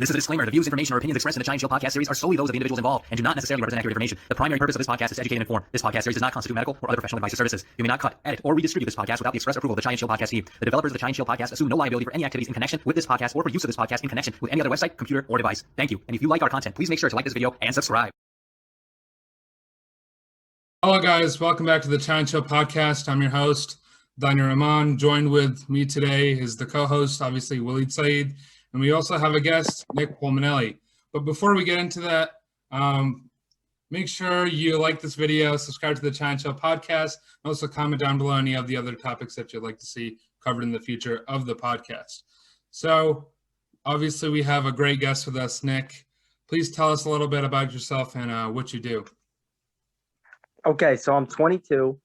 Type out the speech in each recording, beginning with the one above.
This is a disclaimer. The views, information, or opinions expressed in the Chai and Chill podcast series are solely those of the individuals involved and do not necessarily represent accurate information. The primary purpose of this podcast is to educate and inform. This podcast series does not constitute medical or other professional advice or services. You may not cut, edit, or redistribute this podcast without the express approval of the Chai and Chill podcast team. The developers of the Chai and Chill podcast assume no liability for any activities in connection with this podcast or for use of this podcast in connection with any other website, computer, or device. Thank you. And if you like our content, please make sure to like this video and subscribe. Hello, guys. Welcome back to the Chai and Chill podcast. I'm your host, Daniel Rahman. Joined with me today is the co-host, obviously, Waleed Saeed. And we also have a guest, Nick Polimeni. But before we get into that, make sure you like this video, subscribe to the Chai and Chill podcast, and also comment down below any of the other topics that you'd like to see covered in the future of the podcast. So, obviously, we have a great guest with us, Nick. Please tell us a little bit about yourself and what you do. Okay, so I'm 22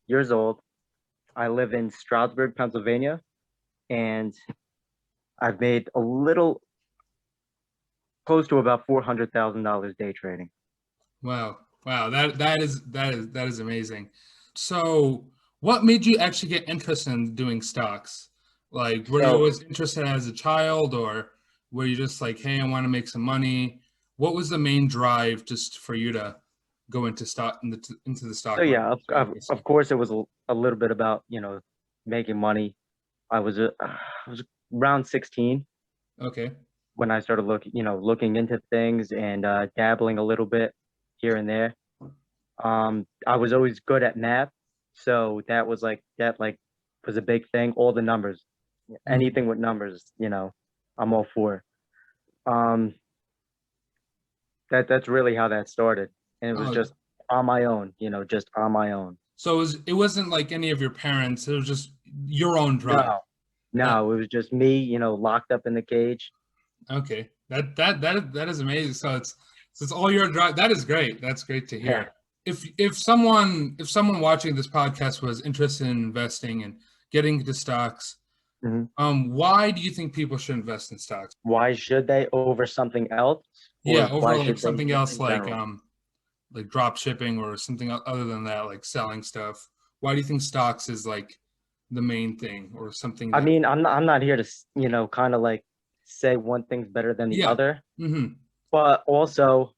years old. I live in Stroudsburg, Pennsylvania, and I've made a little close to about $400,000 day trading. Wow. That is amazing. So what made you actually get interested in doing stocks? Like, were you always interested as a child, or were you just like, hey, I want to make some money? What was the main drive just for you to go into the stock market? Yeah, of course it was a little bit about, making money. I was around 16. Okay. When I started looking into things and dabbling a little bit here and there. I was always good at math, so that was a big thing. All the numbers, anything with numbers, I'm all for. That's really how that started, and it was just on my own, just on my own. So it wasn't like any of your parents; it was just your own drive. No, it was just me, locked up in the cage. Okay, that is amazing. So it's all your drive. That is great. That's great to hear. Yeah. If someone watching this podcast was interested in investing and getting into stocks, why do you think people should invest in stocks? Why should they over something else? Yeah, over like something else like drop shipping or something other than that, like selling stuff. Why do you think stocks is like the main thing or something? I mean, I'm not here to kind of like say one thing's better than the other, but also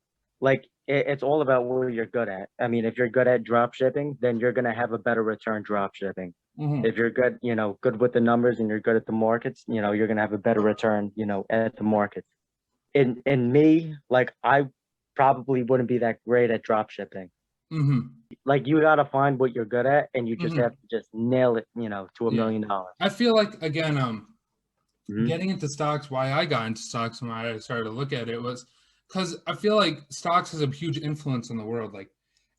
it's all about where you're good at. I mean, if you're good at drop shipping, then you're gonna have a better return drop shipping. If you're good, good with the numbers and you're good at the markets, you're gonna have a better return, at the markets. In me, I probably wouldn't be that great at drop shipping. Like, you gotta find what you're good at, and you just have to just nail it, to $1 million. I feel like, again, getting into stocks, why I got into stocks and why I started to look at it was because I feel like stocks has a huge influence in the world. Like,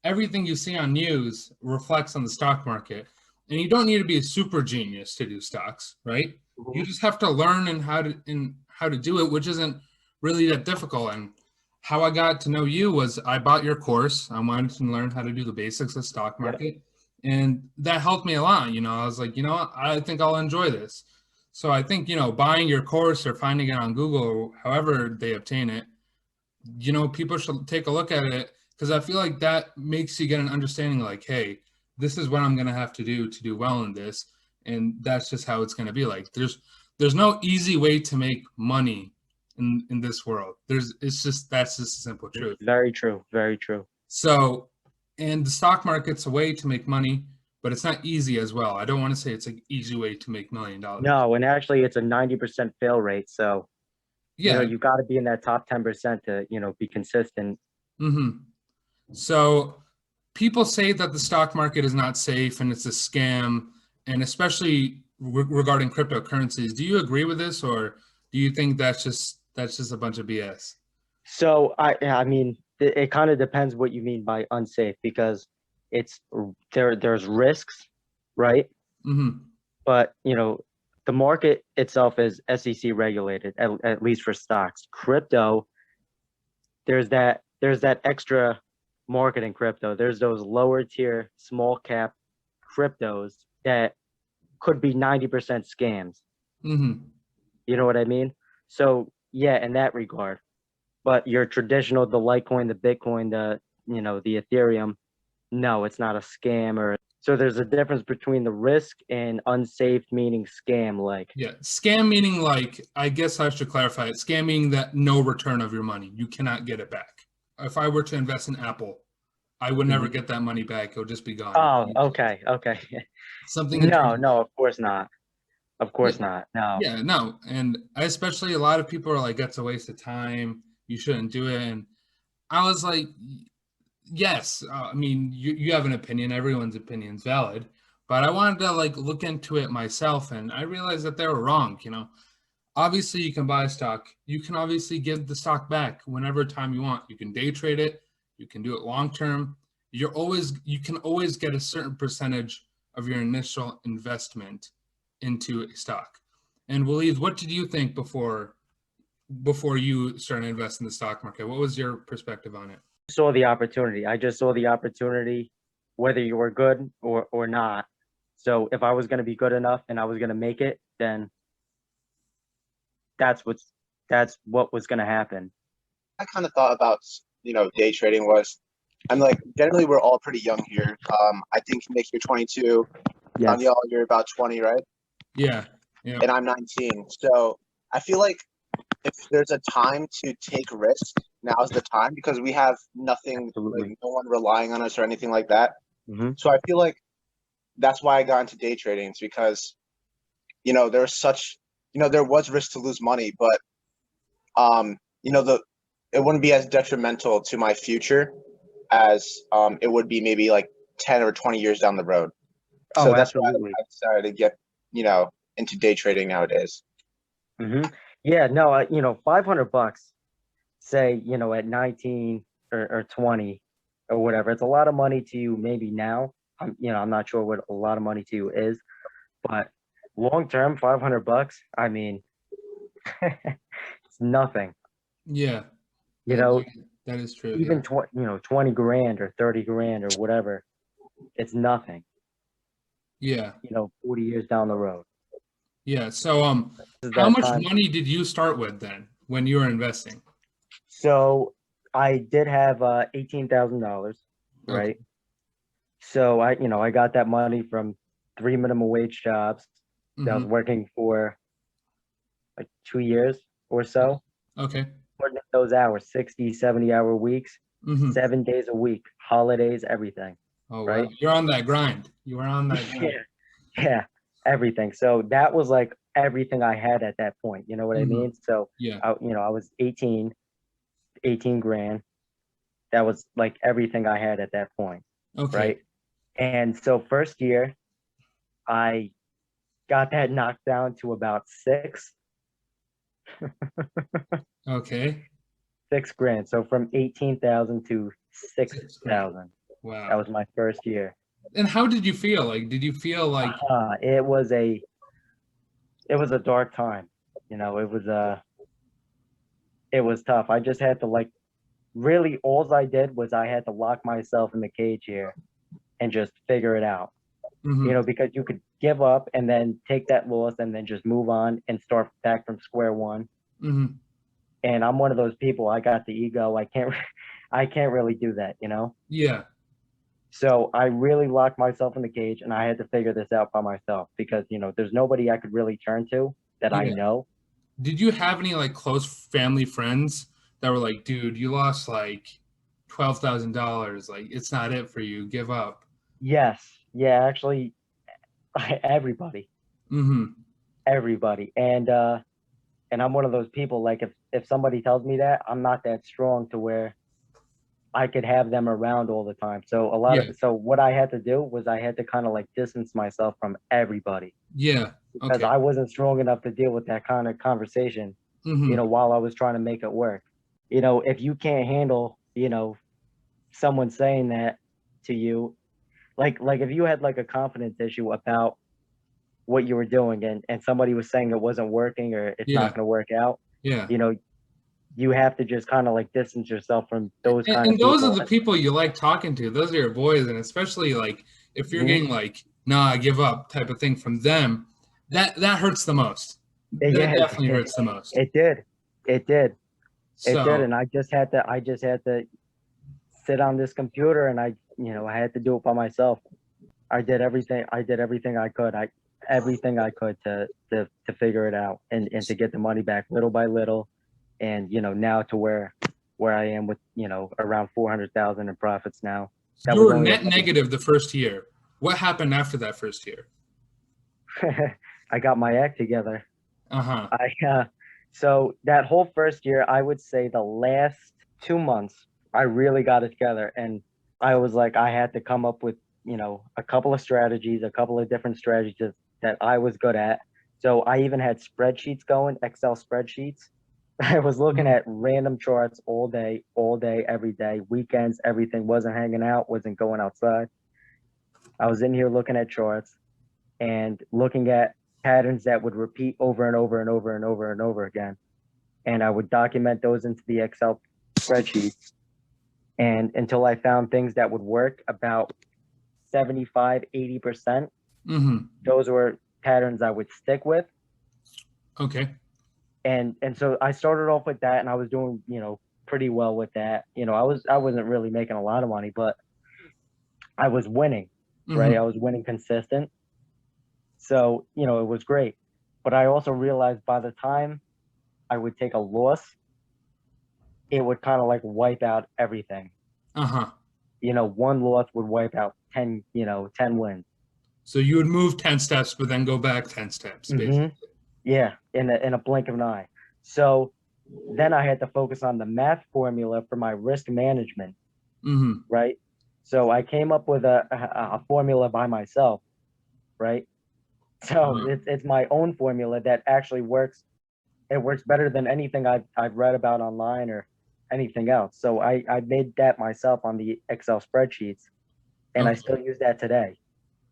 everything you see on news reflects on the stock market, and you don't need to be a super genius to do stocks, right? You just have to learn how to do it, which isn't really that difficult. And how I got to know you was I bought your course. I wanted to learn how to do the basics of stock market, and that helped me a lot. I was like, I think I'll enjoy this. So I think, buying your course or finding it on Google or however they obtain it, people should take a look at it, because I feel like that makes you get an understanding like, hey, this is what I'm going to have to do well in this. And that's just how it's going to be. Like, there's no easy way to make money in this world. That's just a simple truth. Very true. Very true. So, and the stock market's a way to make money, but it's not easy as well. I don't want to say it's an easy way to make $1 million. No, and actually it's a 90% fail rate. So, you got to be in that top 10% to, be consistent. So people say that the stock market is not safe and it's a scam, and especially regarding cryptocurrencies. Do you agree with this, or do you think that's just a bunch of BS? So I mean, it kind of depends what you mean by unsafe, because there's risks, right? But the market itself is SEC regulated, at least for stocks. Crypto, there's that extra market in crypto. There's those lower tier, small cap cryptos that could be 90% scams. You know what I mean? So yeah, in that regard. But your traditional, the Litecoin, the Bitcoin, the Ethereum, no, it's not a scam or So there's a difference between the risk and unsafe meaning scam. Like, yeah, scam meaning like, I guess I should clarify it. Scam meaning that no return of your money. You cannot get it back. If I were to invest in Apple, I would never get that money back. It'll just be gone. Oh, okay. Something No, of course not. Of course not. No. Yeah, no. And especially a lot of people are like, that's a waste of time. You shouldn't do it. And I was like, yes, I mean, you have an opinion. Everyone's opinion is valid. But I wanted to like look into it myself, and I realized that they were wrong. Obviously you can buy stock. You can obviously give the stock back whenever time you want. You can day trade it. You can do it long term. You can always get a certain percentage of your initial investment into a stock. And Waleed, what did you think before you started to invest in the stock market? What was your perspective on it? Saw the opportunity. I just saw the opportunity, whether you were good or not. So if I was going to be good enough and I was going to make it, then that's what was going to happen. I kind of thought about, day trading was, I'm like, generally we're all pretty young here. I think Nick, you're 22. Yes. Danielle, you're about 20, right? Yeah. And I'm 19. So I feel like if there's a time to take risks, now's the time, because we have nothing, like no one relying on us or anything like that. Mm-hmm. So I feel like that's why I got into day trading. It's because, there was risk to lose money, but, it wouldn't be as detrimental to my future as it would be maybe like 10 or 20 years down the road. So that's absolutely. why I decided to get, into day trading nowadays. Mm-hmm. Yeah, no, $500, say, at 19 or 20 or whatever, it's a lot of money to you maybe now. I'm not sure what a lot of money to you is, but long term, $500, I mean, it's nothing. Yeah. That is true. Even 20 grand or 30 grand or whatever, it's nothing. Yeah. 40 years down the road. Yeah. So how much money did you start with then when you were investing? So I did have $18,000, right? Okay. So I got that money from 3 minimum wage jobs that I was working for like 2 years or so. Okay. Putting in those hours, 60, 70-hour weeks, 7 days a week, holidays, everything. Oh, right? Wow. You're on that grind. You were on that grind. Yeah, everything. So that was like everything I had at that point. You know what I mean? So, yeah. I was 18 grand. That was like everything I had at that point. Okay. Right. And so first year, I got that knocked down to about 6. Okay. 6 grand. So from 18,000 to 6,000. Wow. That was my first year. And how did you feel? Like, did you feel like it was a dark time. It was tough. I just had to really all I did was I had to lock myself in the cage here and just figure it out. Because you could give up and then take that loss and then just move on and start back from square one. And I'm one of those people. I got the ego. I can't really do that, Yeah. So I really locked myself in the cage and I had to figure this out by myself because, there's nobody I could really turn to that I know. Did you have any close family friends that were like, dude, you lost $12,000. Like, it's not it for you. Give up. Yes. Yeah, actually, everybody. Everybody. And I'm one of those people, like if somebody tells me that, I'm not that strong to where I could have them around all the time. So so what I had to do was I had to kind of distance myself from everybody. Yeah. Because I wasn't strong enough to deal with that kind of conversation, while I was trying to make it work. If you can't handle, someone saying that to you, like if you had a confidence issue about what you were doing and somebody was saying it wasn't working or it's not going to work out, you have to just kind of distance yourself from those kind of people. And those are the people you like talking to. Those are your boys. And especially if you're getting nah, I give up type of thing from them, that hurts the most. That definitely hurts the most. It did. And I just had to sit on this computer and I had to do it by myself. I did everything. I did everything I could. Everything I could to figure it out and to get the money back little by little, and now to where I am with around 400,000 in profits now. That You was were only net negative the first year. What happened after that first year? I got my act together. Uh-huh. So that whole first year, I would say the last 2 months, I really got it together. And I was like, I had to come up with, a couple of strategies, a couple of different strategies that I was good at. So I even had spreadsheets going, Excel spreadsheets. I was looking at random charts all day, every day, weekends, everything. Wasn't hanging out, wasn't going outside. I was in here looking at charts and looking at patterns that would repeat over and over and over and over and over again. And I would document those into the Excel spreadsheets. And until I found things that would work about 75, 80%, those were patterns I would stick with. Okay. And so I started off with that, and I was doing, pretty well with that. I wasn't really making a lot of money, but I was winning, right? I was winning consistent. So, it was great. But I also realized by the time I would take a loss, it would kind of like wipe out everything. One loss would wipe out 10 wins. So you would move 10 steps, but then go back 10 steps, basically. Yeah, in a blink of an eye. So then I had to focus on the math formula for my risk management, right? So I came up with a formula by myself, right? So it's my own formula that actually works. It works better than anything I've read about online or anything else. So I made that myself on the Excel spreadsheets, and I still use that today.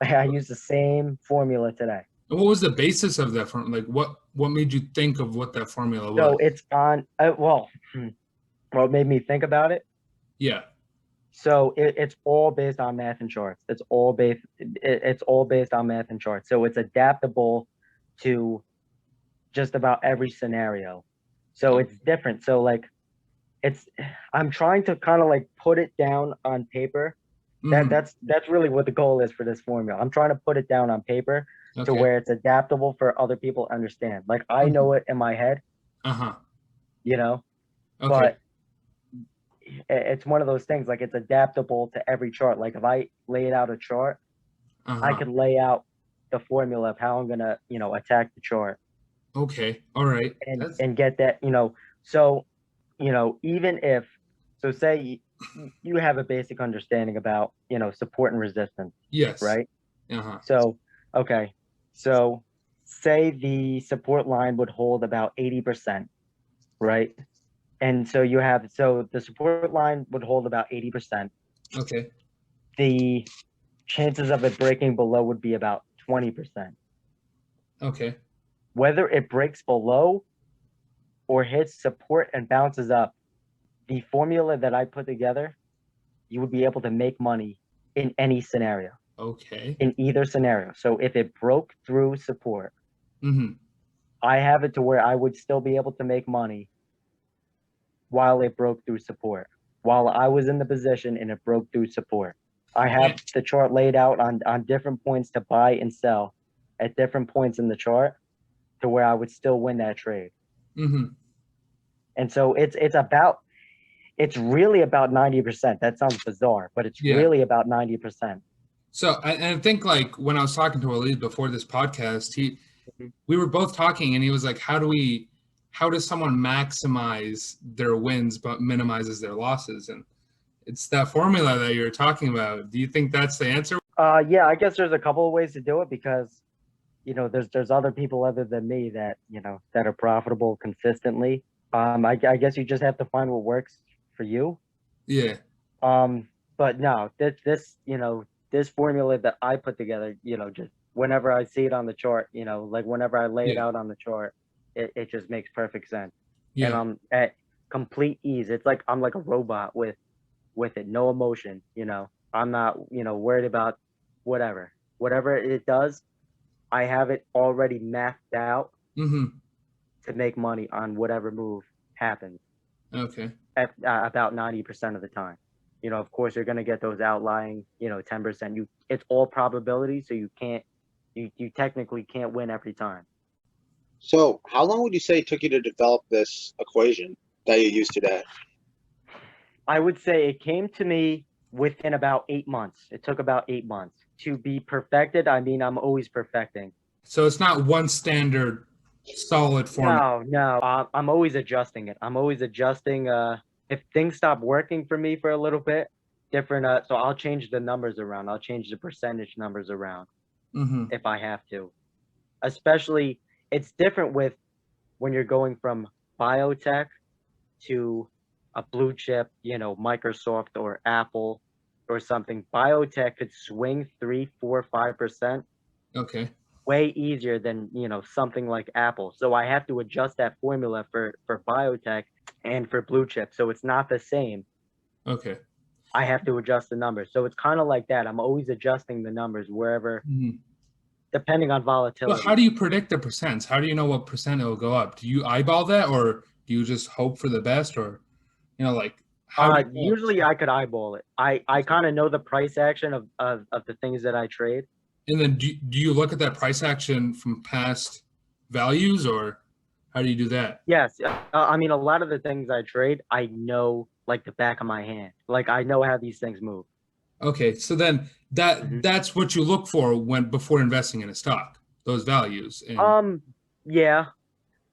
I use the same formula today. And what was the basis of that formula? Like what made you think of what that formula was? So it's on, what made me think about it? Yeah. So it's all based on math and charts. It's all based on math and charts. So it's adaptable to just about every scenario. So it's different. So like I'm trying to kind of like put it down on paper. That's really what the goal is for this formula. I'm trying to put it down on paper to where it's adaptable for other people to understand. Like I know it in my head, but it's one of those things, like it's adaptable to every chart. Like if I laid out a chart, I could lay out the formula of how I'm gonna, attack the chart. Okay. All right. And get that, so, even if, so say you have a basic understanding about, support and resistance. Yes. Right. So, okay. So say the support line would hold about 80%, right? And so the support line would hold about 80%. Okay. The chances of it breaking below would be about 20%. Okay. Whether it breaks below or hits support and bounces up, the formula that I put together, you would be able to make money in any scenario. Okay. In either scenario. So if it broke through support, I have it to where I would still be able to make money while it broke through support. While I was in the position and it broke through support. I have the chart laid out on different points to buy and sell at different points in the chart to where I would still win that trade. And so it's really about 90%. That sounds bizarre, but it's really about 90%. So I think like when I was talking to Waleed before this podcast, we were both talking and he was like, how does someone maximize their wins but minimizes their losses? And it's that formula that you're talking about. Do you think that's the answer? Yeah, I guess there's a couple of ways to do it because, there's other people other than me that, that are profitable consistently. I guess you just have to find what works for you. Yeah. But no, this formula that I put together, just whenever I see it on the chart, like whenever I lay it out on the chart, it just makes perfect sense. And I'm at complete ease. It's like I'm like a robot with it, no emotion. I'm not worried about whatever it does. I have it already mapped out to make money on whatever move happens. Okay. At about 90% of the time. of course you're going to get those outlying, 10%. It's all probability, so you technically can't win every time. So how long would you say it took you to develop this equation that you use today? I would say it came to me within about 8 months. It took about 8 months to be perfected. I mean, I'm always perfecting. So it's not one standard solid format. No. I'm always adjusting it. I'm always adjusting. If things stop working for me for a little bit, different. So I'll change the numbers around. I'll change the percentage numbers around if I have to. Especially, it's different with when you're going from biotech to a blue chip, Microsoft or Apple or something. Biotech could swing 3, 4, 5%. Okay. Way easier than, something like Apple. So I have to adjust that formula for biotech and for blue chip. So it's not the same. Okay. I have to adjust the numbers. So it's kind of like that. I'm always adjusting the numbers wherever, depending on volatility. Well, how do you predict the percents? How do you know what percent it will go up? Do you eyeball that, or do you just hope for the best, or like how? Usually I could eyeball it. I kind of know the price action of the things that I trade. And then do you look at that price action from past values, or how do you do that? Yes. I mean, a lot of the things I trade, I know like the back of my hand. Like I know how these things move. Okay, so then that's what you look for before investing in a stock, those values. And, yeah.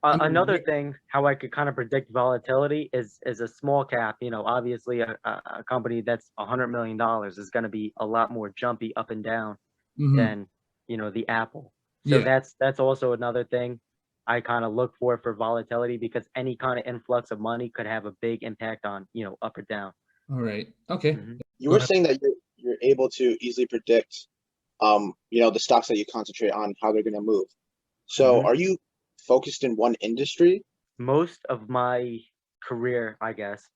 I mean, Another thing, how I could kind of predict volatility is a small cap. Obviously a company that's $100 million is going to be a lot more jumpy up and down than the Apple. So that's also another thing I kind of look for volatility, because any kind of influx of money could have a big impact on up or down. All right. Okay. You were saying that you're able to easily predict, the stocks that you concentrate on, how they're going to move. So are you focused in one industry? Most of my career, I guess,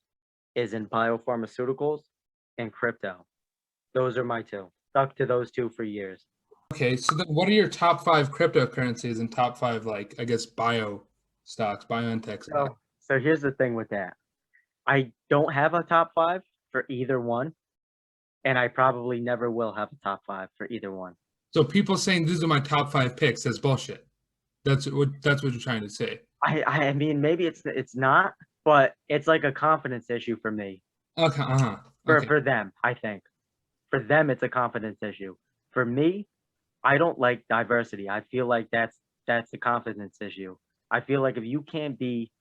is in biopharmaceuticals and crypto. Those are my two. Stuck to those two for years. Okay, so then what are your top 5 cryptocurrencies and top 5, like, I guess, bio stocks, BioNTech stocks? So here's the thing with that. I don't have a top 5 for either one, and I probably never will have a top 5 for either one. So people saying these are my top 5 picks, that's bullshit. That's what you're trying to say. I mean, maybe it's not, but it's like a confidence issue for me. Okay, For them, I think. For them, it's a confidence issue. For me, I don't like diversity. I feel like that's a confidence issue. I feel like if you can't be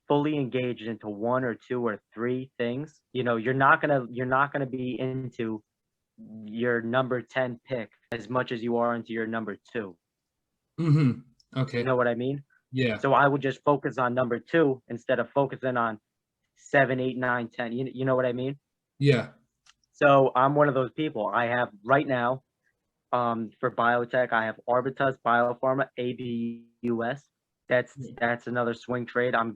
fully engaged into 1 or 2 or 3 things, you're not gonna be into your number 10 pick as much as you are into your number 2. Okay. You know what I mean? Yeah. So I would just focus on number 2 instead of focusing on 7, 8, 9, 10. You know what I mean? Yeah. So I'm one of those people. I have right now, for biotech, I have Arbitas Biopharma, ABUS. That's another swing trade. I'm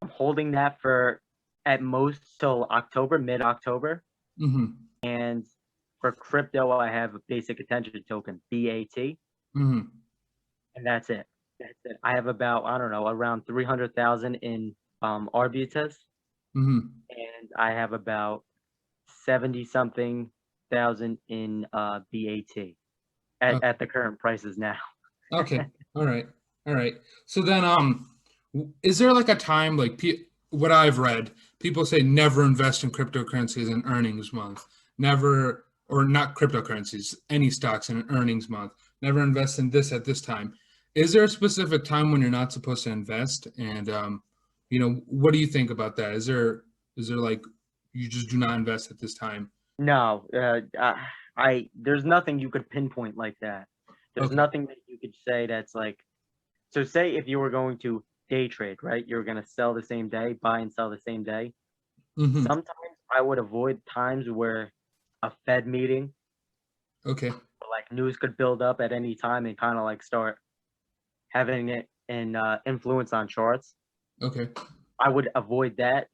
holding that for at most till October, mid-October. And for crypto, I have a basic attention token, BAT. And that's it. I have about, I don't know, around 300,000 in Arbitas. And I have about 70 something thousand in BAT at the current prices now. Okay. All right. So then, is there like a time, like what I've read, people say never invest in cryptocurrencies in earnings month, never, or not cryptocurrencies, any stocks in an earnings month, never invest in this at this time. Is there a specific time when you're not supposed to invest? And, what do you think about that? Is there like, you just do not invest at this time? No, there's nothing you could pinpoint like that. There's nothing that you could say that's like, so say if you were going to day trade, right? You're going to sell the same day, buy and sell the same day. Sometimes I would avoid times where a Fed meeting, like news could build up at any time and kind of like start having it an influence on charts. I would avoid that,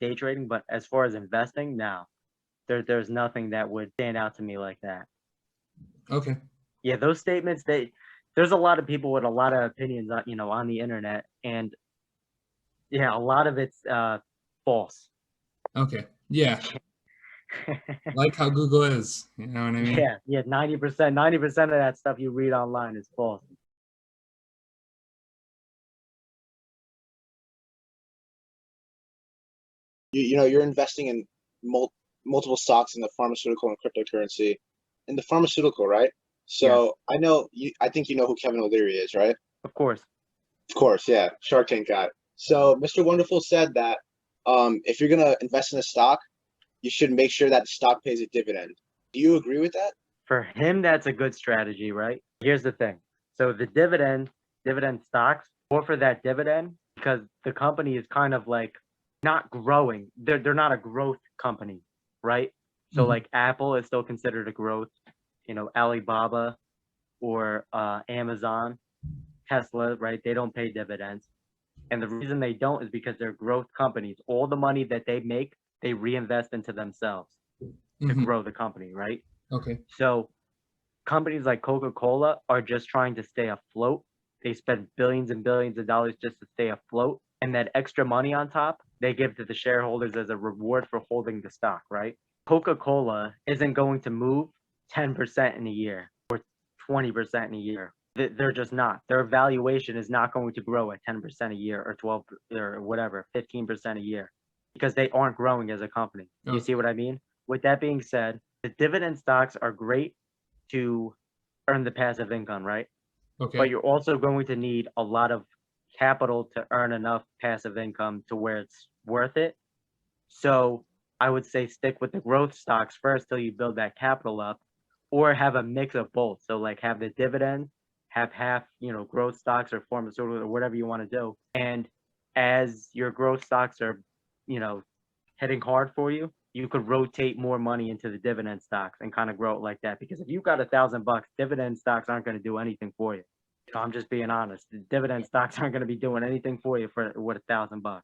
day trading. But as far as investing, no, there's nothing that would stand out to me like that. Yeah, those statements, there's a lot of people with a lot of opinions on, on the internet, and yeah, a lot of it's false. Yeah. Like how Google is, you know what I mean? Yeah, 90% of that stuff you read online is false. You're investing in multiple stocks in the pharmaceutical and cryptocurrency. In the pharmaceutical, right? So I know you. I think you know who Kevin O'Leary is, right? Of course. Of course, yeah, Shark Tank guy. So Mr. Wonderful said that if you're gonna invest in a stock, you should make sure that the stock pays a dividend. Do you agree with that? For him, that's a good strategy, right? Here's the thing. So the dividend stocks offer that dividend because the company is kind of like not growing. They're not a growth company, right? So like Apple is still considered a growth, Alibaba or Amazon, Tesla, right? They don't pay dividends. And the reason they don't is because they're growth companies. All the money that they make, they reinvest into themselves to grow the company, right? Okay. So companies like Coca-Cola are just trying to stay afloat. They spend billions and billions of dollars just to stay afloat. And that extra money on top, they give to the shareholders as a reward for holding the stock, right? Coca-Cola isn't going to move 10% in a year or 20% in a year. They're just not. Their valuation is not going to grow at 10% a year or 12 or whatever, 15% a year because they aren't growing as a company. You see what I mean? With that being said, the dividend stocks are great to earn the passive income, right? Okay. But you're also going to need a lot of capital to earn enough passive income to where it's worth it. So I would say stick with the growth stocks first till you build that capital up, or have a mix of both. So like have the dividend, have half, growth stocks or pharmaceutical or whatever you want to do. And as your growth stocks are, hitting hard for you, you could rotate more money into the dividend stocks and kind of grow it like that. Because if you've got $1,000, dividend stocks aren't going to do anything for you. I'm just being honest. The dividend stocks aren't going to be doing anything for you for what $1,000.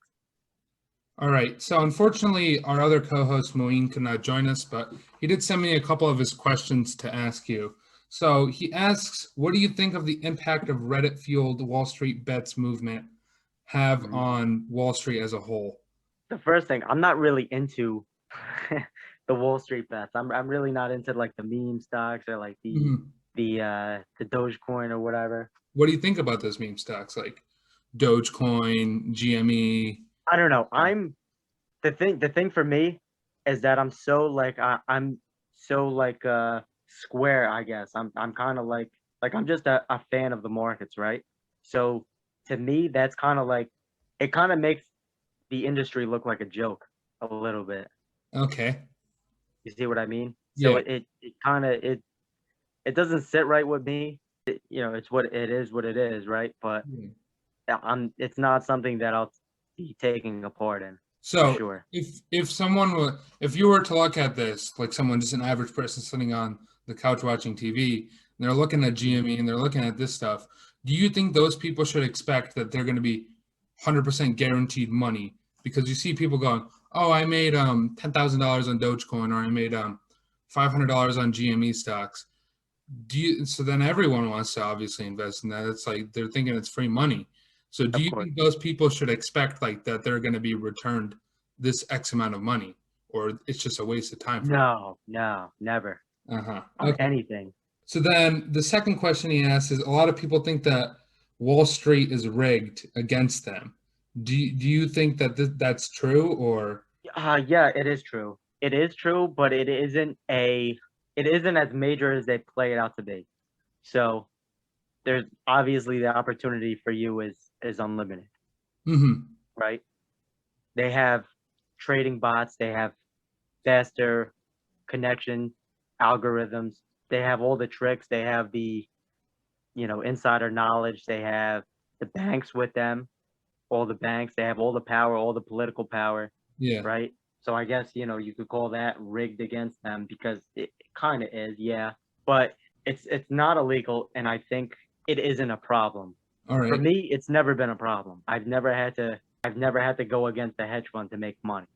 All right. So unfortunately, our other co-host Moeen could not join us, but he did send me a couple of his questions to ask you. So he asks, what do you think of the impact of Reddit-fueled Wall Street bets movement have on Wall Street as a whole? The first thing, I'm not really into the Wall Street bets. I'm really not into like the meme stocks or like the Dogecoin or whatever. What do you think about those meme stocks like Dogecoin, GME? I don't know. The thing for me is that I'm so like square, I guess. I'm kind of like I'm just a fan of the markets, right? So to me, that's kind of like it kind of makes the industry look like a joke a little bit. Okay. You see what I mean? Yeah. So it kind of it doesn't sit right with me. It's what it is, right? But it's not something that I'll be taking a part in. So sure. if you were to look at this, like someone, just an average person sitting on the couch watching TV, and they're looking at GME and they're looking at this stuff, do you think those people should expect that they're going to be 100% guaranteed money? Because you see people going, oh, I made $10,000 on Dogecoin, or I made $500 on GME stocks. So then everyone wants to obviously invest in that. It's like they're thinking it's free money. So do you think those people should expect like that they're going to be returned this X amount of money, or it's just a waste of time? No, never. Okay. Anything. So then the second question he asks is, a lot of people think that Wall Street is rigged against them. Do you think that that's true, or? Yeah, it is true. It is true, but it isn't as major as they play it out to be. So there's obviously the opportunity for you is unlimited, right? They have trading bots, they have faster connection algorithms, they have all the tricks, they have the insider knowledge, they have the banks with them, all the banks, they have all the power, all the political power, right? So I guess you could call that rigged against them, because it kind of is, yeah, but it's not illegal, and I think it isn't a problem. All right. For me, it's never been a problem. I've never had to go against a hedge fund to make money.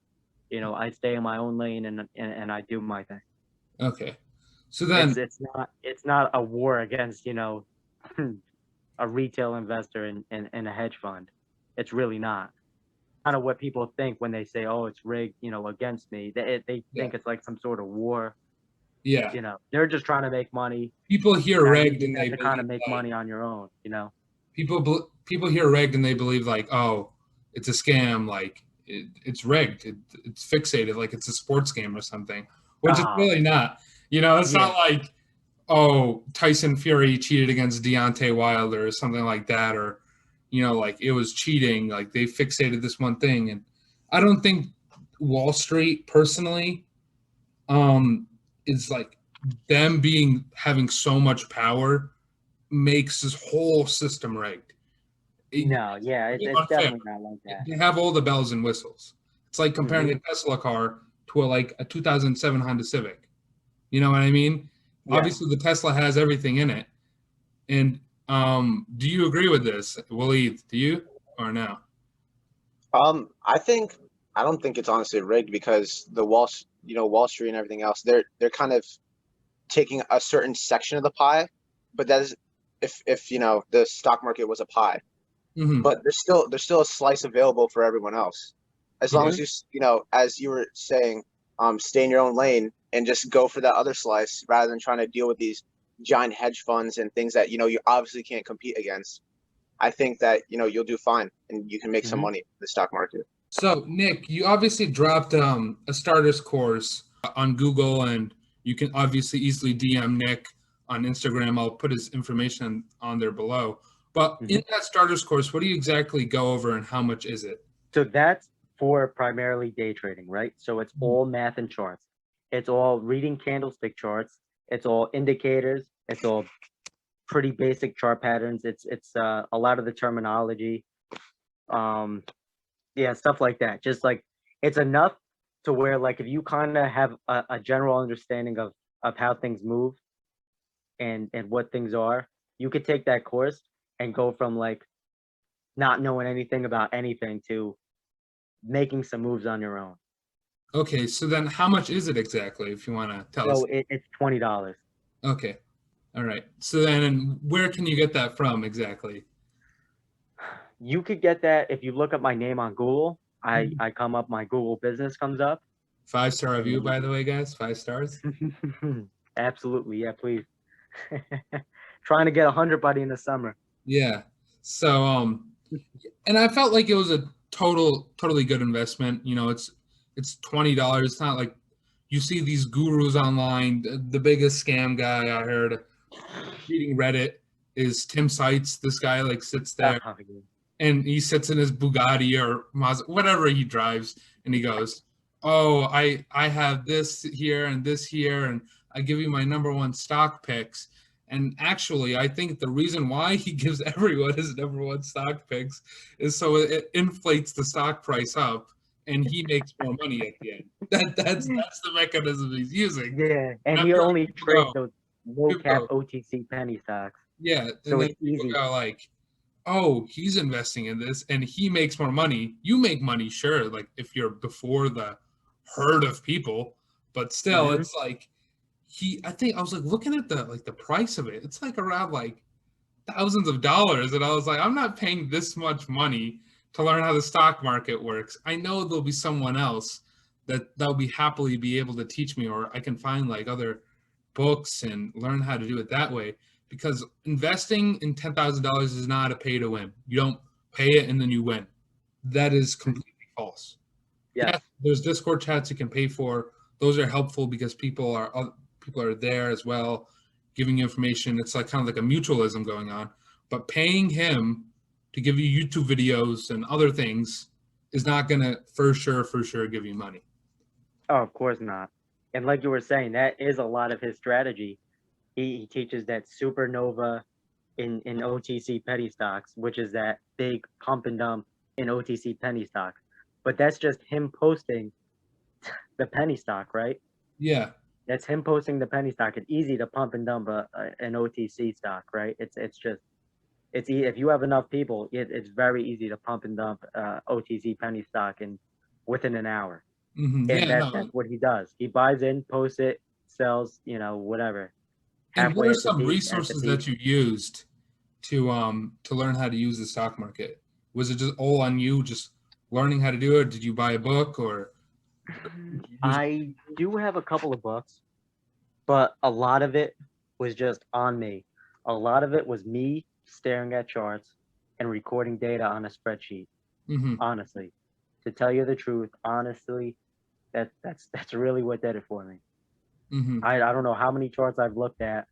I stay in my own lane and I do my thing. Okay. So then it's not a war against, a retail investor and a hedge fund. It's really not. of what people think when they say, "Oh, it's rigged," against me. They think it's like some sort of war. Yeah. They're just trying to make money. People hear rigged and they they kind of believe make money on your own. people hear rigged and they believe like, oh, it's a scam, like it's rigged, it's fixated, like it's a sports game or something, which it's really not. It's not like, oh, Tyson Fury cheated against Deontay Wilder or something like that, or like it was cheating, like they fixated this one thing. And I don't think Wall Street personally is like them having so much power makes this whole system rigged. No, yeah, it's definitely not like that. They have all the bells and whistles. It's like comparing a Tesla car to a 2007 Honda Civic. You know what I mean? Yeah. Obviously, the Tesla has everything in it. And do you agree with this, Waleed? Do you or no? I don't think it's honestly rigged, because the Wall Street and everything else, they're kind of taking a certain section of the pie, but that is if the stock market was a pie. But there's still a slice available for everyone else, as long as as you were saying, stay in your own lane and just go for that other slice rather than trying to deal with these giant hedge funds and things that you obviously can't compete against. I think that you'll do fine and you can make some money in the stock market. So Nick, you obviously dropped a starters course on Google, and you can obviously easily DM Nick on Instagram. I'll put his information on there below. But in that starters course, what do you exactly go over and how much is it? So that's for primarily day trading, right? So it's all math and charts. It's all reading candlestick charts. It's all indicators. It's all pretty basic chart patterns. It's a lot of the terminology. Stuff like that. Just like it's enough to where, like, if you kind of have a general understanding of how things move and what things are, you could take that course and go from like not knowing anything about anything to making some moves on your own. Okay, so then how much is it exactly, if you want to tell us? So it's $20. Okay, all right. So then where can you get that from exactly? You could get that if you look up my name on Google. I come up, my Google business comes up. 5-star review, by the way, guys. 5 stars. Absolutely, yeah, please. Trying to get 100 by the end of summer. Yeah. So and I felt like it was a totally good investment. It's $20. It's not like you see these gurus online. The biggest scam guy I heard reading Reddit is Tim Seitz. This guy like sits there and he sits in his Bugatti or Mazda, whatever he drives, and he goes, "Oh, I have this here and this here, and I give you my number one stock picks." And actually, I think the reason why he gives everyone his number one stock picks is so it inflates the stock price up, and he makes more money at the end. That's the mechanism he's using. Yeah, and he only trades those low cap OTC penny stocks. Yeah, so and it's then people easy. go like, "Oh, he's investing in this, and he makes more money. You make money, sure, like if you're before the herd of people, but still, it's like." I think I was like looking at the price of it. It's like around like thousands of dollars. And I was like, I'm not paying this much money to learn how the stock market works. I know there'll be someone else that'll be happily be able to teach me, or I can find like other books and learn how to do it that way. Because investing in $10,000 is not a pay to win. You don't pay it and then you win. That is completely false. Yeah. There's Discord chats you can pay for. Those are helpful because people are there as well, giving you information. It's like kind of like a mutualism going on. But paying him to give you YouTube videos and other things is not going to for sure give you money. Oh, of course not. And like you were saying, that is a lot of his strategy. He teaches that supernova in OTC penny stocks, which is that big pump and dump in OTC penny stocks. But that's just him posting the penny stock, right? Yeah. That's him posting the penny stock. It's easy to pump and dump an OTC stock, right? It's if you have enough people, it's very easy to pump and dump OTC penny stock within an hour. Mm-hmm. And that's what he does. He buys in, posts it, sells, whatever. And what are some resources that you used to learn how to use the stock market? Was it just all on you, just learning how to do it? Did you buy a book or? I do have a couple of books, but a lot of it was just on me. A lot of it was me staring at charts and recording data on a spreadsheet. Honestly, to tell you the truth, honestly, that's really what did it for me. I don't know how many charts I've looked at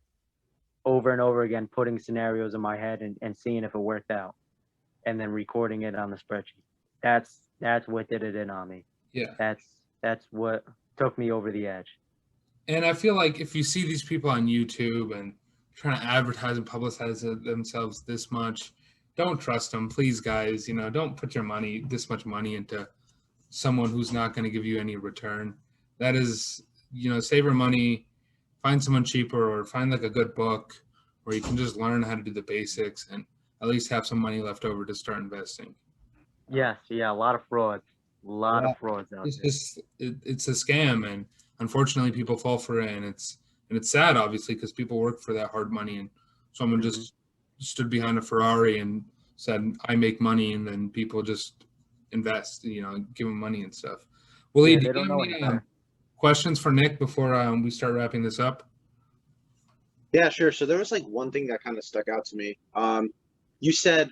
over and over again, putting scenarios in my head and seeing if it worked out, and then recording it on the spreadsheet. That's what did it in on me. Yeah. That's what took me over the edge. And I feel like if you see these people on YouTube and trying to advertise and publicize themselves this much, don't trust them, please, guys. You know, don't put your money, this much money, into someone who's not going to give you any return. That is, you know, save your money, find someone cheaper, or find like a good book where you can just learn how to do the basics and at least have some money left over to start investing. Yes, yeah, a lot of frauds. A lot of frauds out there. It's a scam, and unfortunately people fall for it, and it's sad, obviously, because people work for that hard money, and someone just stood behind a Ferrari and said, I make money, and then people just invest, you know, give them money and stuff. Well, Yeah, do they don't know you have any any better. questions for Nick before we start wrapping this up? Yeah, sure. So there was like one thing that kind of stuck out to me. You said,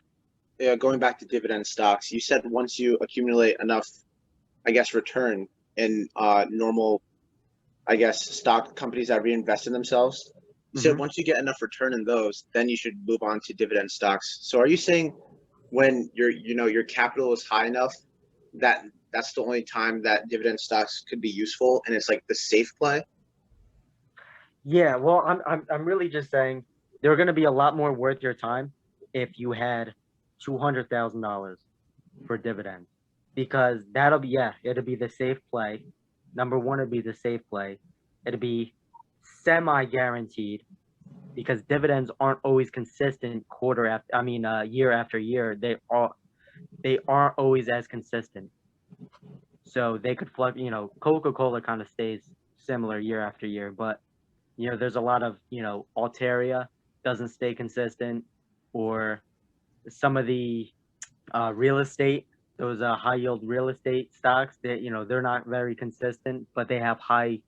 going back to dividend stocks, you said once you accumulate enough, I guess, return in normal, I guess, stock companies that reinvest in themselves. So once you get enough return in those, then you should move on to dividend stocks. So are you saying when your capital is high enough that that's the only time that dividend stocks could be useful, and it's like the safe play? Yeah, well, I'm really just saying they're going to be a lot more worth your time if you had $200,000 for dividends, because it'll be the safe play. Number one, it'd be the safe play. It'd be semi-guaranteed because dividends aren't always consistent year after year. They aren't always as consistent. So they could fluctuate. You know, Coca-Cola kind of stays similar year after year, but you know, there's a lot of, you know, Altaria doesn't stay consistent, or some of the real estate, those high yield real estate stocks that, you know, they're not very consistent, but they have high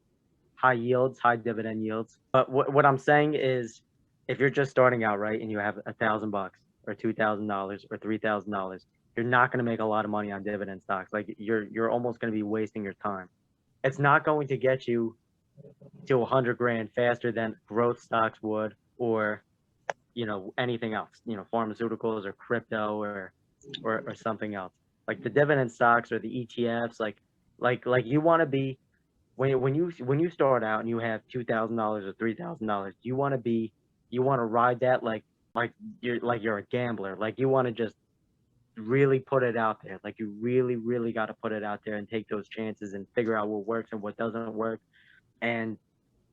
yields, high dividend yields. But what I'm saying is, if you're just starting out, right, and you have $1,000 or $2,000 or $3,000, you're not going to make a lot of money on dividend stocks. Like you're almost going to be wasting your time. It's not going to get you to 100 grand faster than growth stocks would, or, you know, anything else, you know, pharmaceuticals or crypto or something else. Like the dividend stocks or the ETFs, like you want to be, when you start out and you have $2,000 or $3,000, you want to ride that like you're a gambler. Like you want to just really put it out there. Like you really got to put it out there and take those chances and figure out what works and what doesn't work. And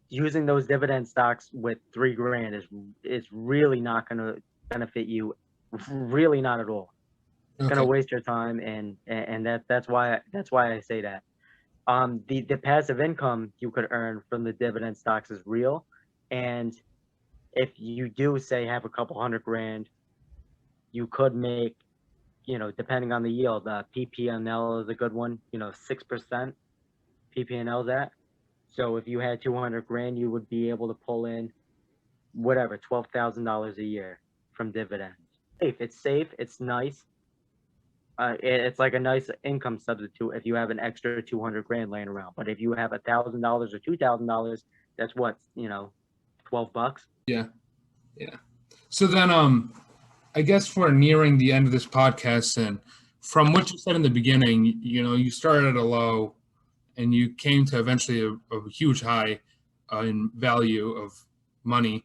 using those dividend stocks with 3 grand is really not going to benefit you, really not at all. It's going to waste your time, and that's why I say that. The passive income you could earn from the dividend stocks is real, and if you do say have a couple hundred grand, you could make, you know, depending on the yield, PPNL is a good one, you know, 6% PPNL is at. So if you had 200 grand, you would be able to pull in whatever, $12,000 a year from dividends. It's safe. It's nice. It's like a nice income substitute if you have an extra 200 grand laying around. But if you have $1,000 or $2,000, that's what, you know, $12. Yeah. So then, I guess we're nearing the end of this podcast, and from what you said in the beginning, you know, you started at a low and you came to eventually a huge high in value of money.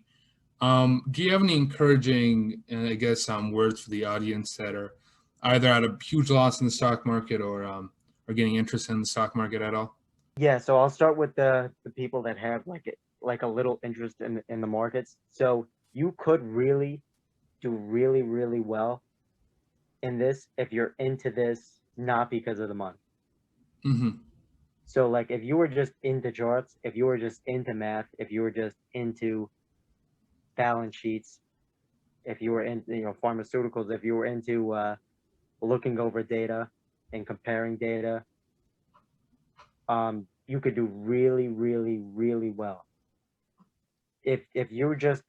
Do you have any encouraging, I guess, words for the audience that are either at a huge loss in the stock market or are getting interested in the stock market at all? Yeah, so I'll start with the people that have like a little interest in the markets. So you could really do really well in this if you're into this, not because of the money. So like if you were just into charts, if you were just into math, if you were just into balance sheets, if you were into, you know, pharmaceuticals, if you were into looking over data, and comparing data, you could do really, really, really well. If you're just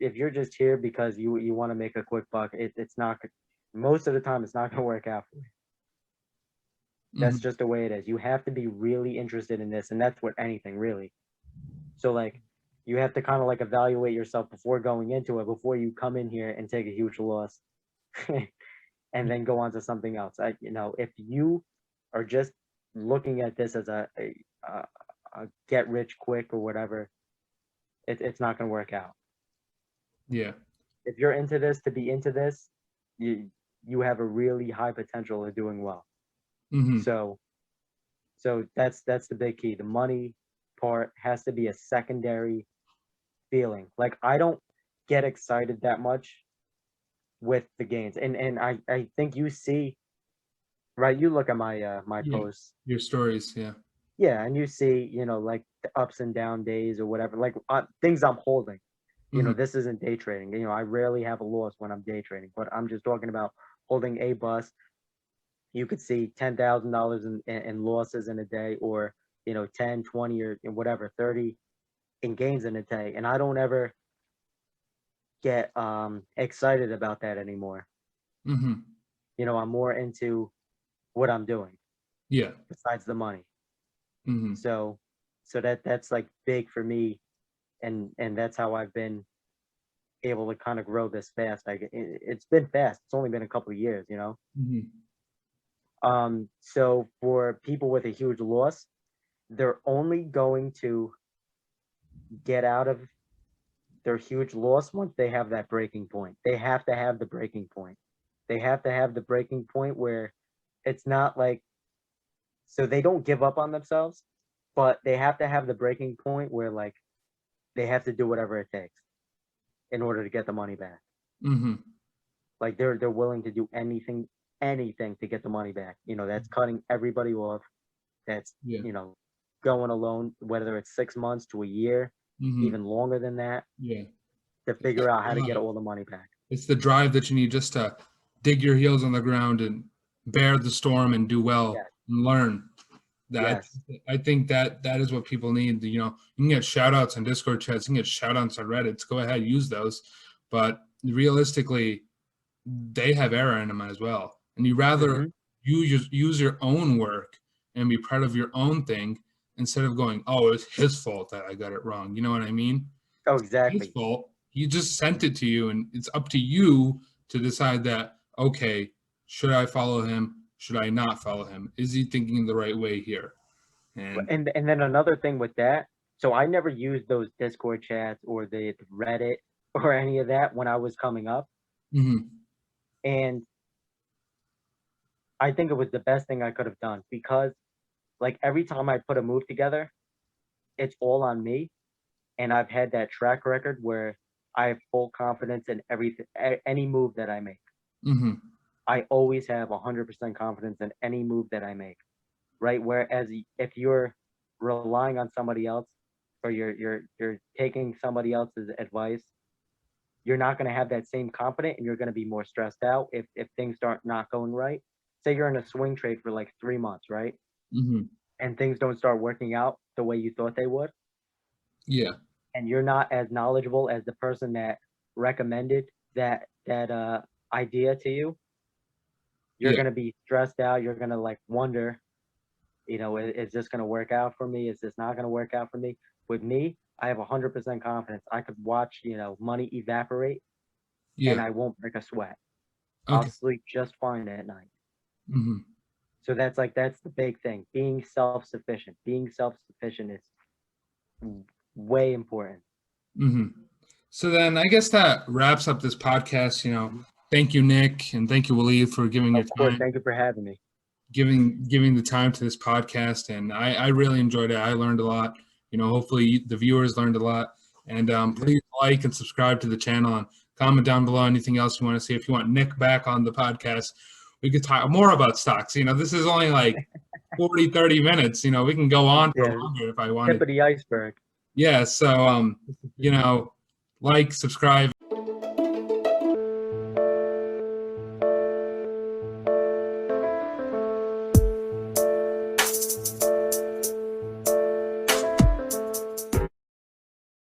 here because you want to make a quick buck, it's not, most of the time it's not going to work out for you. That's just the way it is. You have to be really interested in this, and that's what anything really. So like, you have to kind of like evaluate yourself before going into it, before you come in here and take a huge loss, and then go on to something else. If you are just looking at this as a get rich quick or whatever, it's not going to work out. Yeah. If you're into this to be into this, you have a really high potential of doing well. So that's the big key. The money part has to be a secondary feeling. Like, I don't get excited that much with the gains, and I think you see, right? You look at my my posts, your stories, and you see, like the ups and down days or whatever, like things I'm holding. This isn't day trading. I rarely have a loss when I'm day trading, but I'm just talking about holding a bus. You could see $10,000 in losses in a day, or 10, 20, or whatever, 30 in gains in a day, and I don't ever get excited about that anymore. I'm more into what I'm doing. Yeah. Besides the money. So that's like big for me, and that's how I've been able to kind of grow this fast. Like, it's been fast. It's only been a couple of years, So for people with a huge loss, they're only going to get out of their huge loss once they have that breaking point. They have to have the breaking point. They have to have the breaking point where it's not like, so they don't give up on themselves, but they have to have the breaking point where, like, they have to do whatever it takes in order to get the money back. Like, they're willing to do anything to get the money back. That's cutting everybody off. That's going alone, whether it's 6 months to a year, even longer than that. To figure out how to get all the money back. It's the drive that you need, just to dig your heels on the ground and bear the storm and do well and learn. That I think that is what people need. You can get shout outs on Discord chats, you can get shout outs on Reddit. Go ahead, use those. But realistically, they have error in them as well. And you rather use your own work and be proud of your own thing, instead of going, oh, it's his fault that I got it wrong. You know what I mean? Oh, exactly. His fault. He just sent it to you, and it's up to you to decide that, okay, should I follow him? Should I not follow him? Is he thinking the right way here? And then another thing with that, so I never used those Discord chats or the Reddit or any of that when I was coming up. And I think it was the best thing I could have done, because like every time I put a move together, it's all on me. And I've had that track record where I have full confidence in everything, any move that I make. I always have 100% confidence in any move that I make, right? Whereas if you're relying on somebody else, or you're taking somebody else's advice, you're not going to have that same confidence, and you're going to be more stressed out if things start not going right. Say you're in a swing trade for like 3 months, right? And things don't start working out the way you thought they would. And you're not as knowledgeable as the person that recommended that idea to you. You're going to be stressed out. You're going to like wonder, is this going to work out for me? Is this not going to work out for me? With me, I have 100% confidence. I could watch, money evaporate, and I won't break a sweat. I'll sleep just fine at night. So that's the big thing. Being self-sufficient. Being self-sufficient is way important. So then I guess that wraps up this podcast. Thank you, Nick, and thank you, Waleed, for giving your time. Thank you for having me. Giving the time to this podcast, and I really enjoyed it. I learned a lot. Hopefully the viewers learned a lot. And please like and subscribe to the channel, and comment down below anything else you want to see. If you want Nick back on the podcast, we could talk more about stocks. This is only like 40, 30 minutes. We can go on for longer if I wanted. Tip of the iceberg. Yeah. So, like, subscribe.